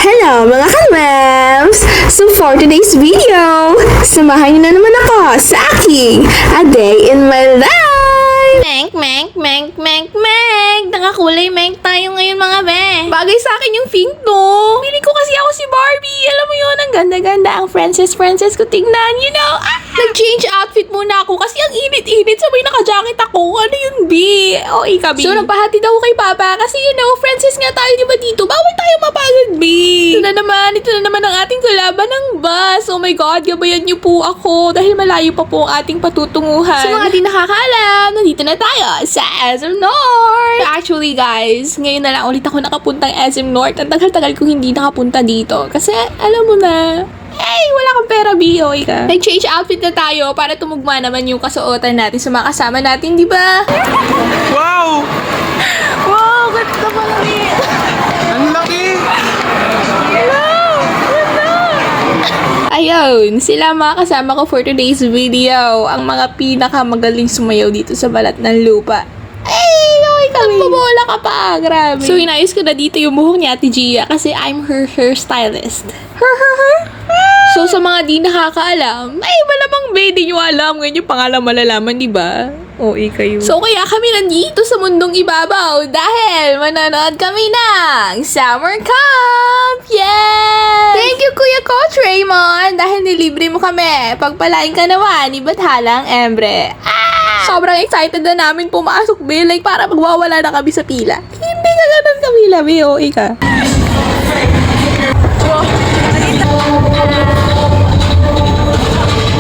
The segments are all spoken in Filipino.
Hello mga ka-mems! So for today's video, samahan niyo na naman ako sa aking A Day in My Life! Menk! Nakakulay menk tayo ngayon mga be. Bagay sa akin yung pink to. Pili ko kasi ako si Barbie. Alam mo yun, ang ganda-ganda. Ang princess ko tingnan. You know, nag-change outfit muna ako kasi ang init-init. Sabay naka-jacket ako. Ano yun, B? O, ika, B. So, nagpahatid ako kay Papa kasi, you know, princess nga tayo, di ba dito? Bawal tayo mapagod, B. Ito na naman ang ating kalaban ng bus. Oh my God, gabayan niyo po ako dahil malayo pa po ang ating patutunguhan. Sa mga di nakakaalam, nandito na tayo sa SM North. Actually, guys, ngayon na lang ulit ako nakapuntang SM North. Ang tagal-tagal kong hindi nakapunta dito. Kasi, alam mo na, wala kang pera, B.O.I. ka. Nag-change outfit na tayo para tumugma naman yung kasuotan natin sa mga kasama natin, di ba? Wow! Wow, ganda pala niya. Ang laki! Ayun, sila mga kasama ko for today's video. Ang mga pinakamagaling sumayaw dito sa balat ng lupa. Nagpabola ka pa, grabe. So, inayos ko na dito yung buhok ni Ate Gia kasi I'm her hairstylist. So, sa mga di nakakaalam, malamang ba, di nyo alam. Ngayon yung pangalan malalaman, di ba? Oo, kayo. So, kaya kami nandito sa mundong ibabaw dahil manonood kami ng Summer Camp! Yes! Thank you, Kuya Coach Raymond, dahil nilibre mo kami. Pagpalain ka naman, ni Bathalang Embre. Sobrang excited na namin pumasok, Bill. Like, para magwawala na kami sa pila. Hindi ka ganun kapila, Bill. O, ika.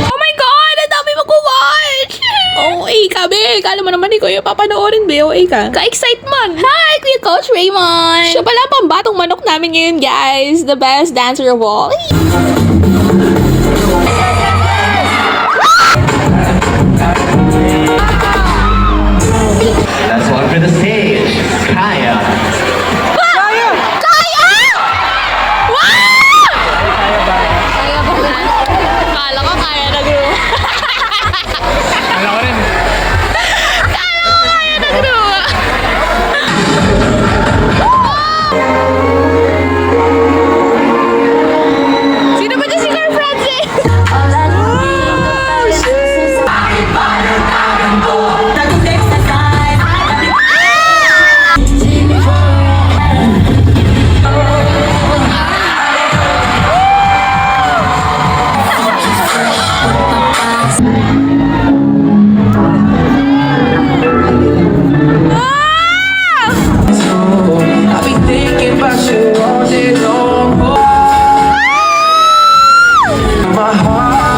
Oh my God! Ang dami mag-watch! Oh, ika, Bill. Kala mo naman ni Kuya papanoorin, Bill. O, ika. Ka-excitement! Hi, Kuya Coach Raymond! Siya pala ang pambatong manok namin ngayon, guys. The best dancer of all. That's one for the stage. Kaya. Kala ko kaya na, bro. Kala ko rin. Sino ba dyan si Carl Francis? I be thinking about you all day long. My heart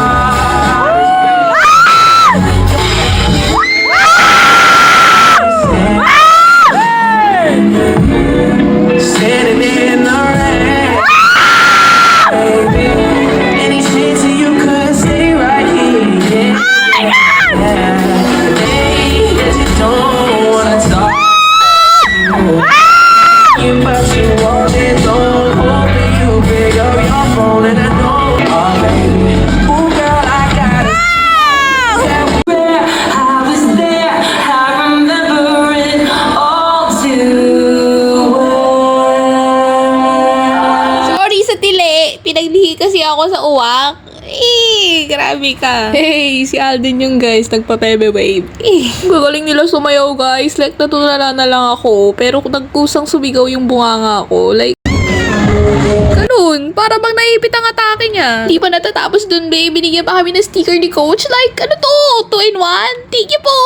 standing in the rain. Baby, any chance that you could stay right here? Hey, that you don't wanna talk. But you want it all. Hoping you pick up your phone and I know. Oh baby, oh girl, I gotta tell you where I was there. I remember it all too well. Sorry sa tili. Pinaglihi kasi ako sa uwak. Grabe ka. Hey, si Alden yung guys, nagpa-pebe wave. Gagaling nila sumayaw guys. Like, natulala na lang ako. Pero nagkusang sumigaw yung bunganga ko. Like, ganun. Para bang naipit ang atake niya. Di pa natatapos dun, babe. Binigyan pa kami ng sticker ni Coach. Like, ano to? 2-in-1? Thank you po!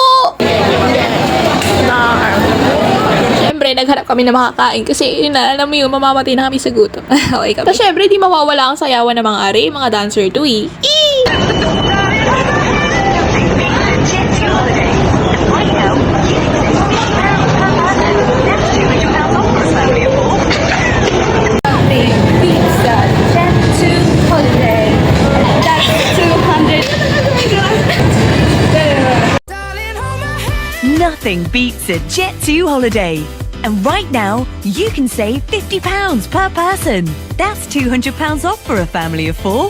Siyempre, naghanap kami na makakain kasi yun na, alam mo yun, mamamatay na kami sa gutom. Okay kami. Tapos syempre, di mawawala ang sayawan ng mga are, mga dancer to eh. Nothing beats a Jet2 holiday. And right now, you can save £50 per person. That's £200 off for a family of 4.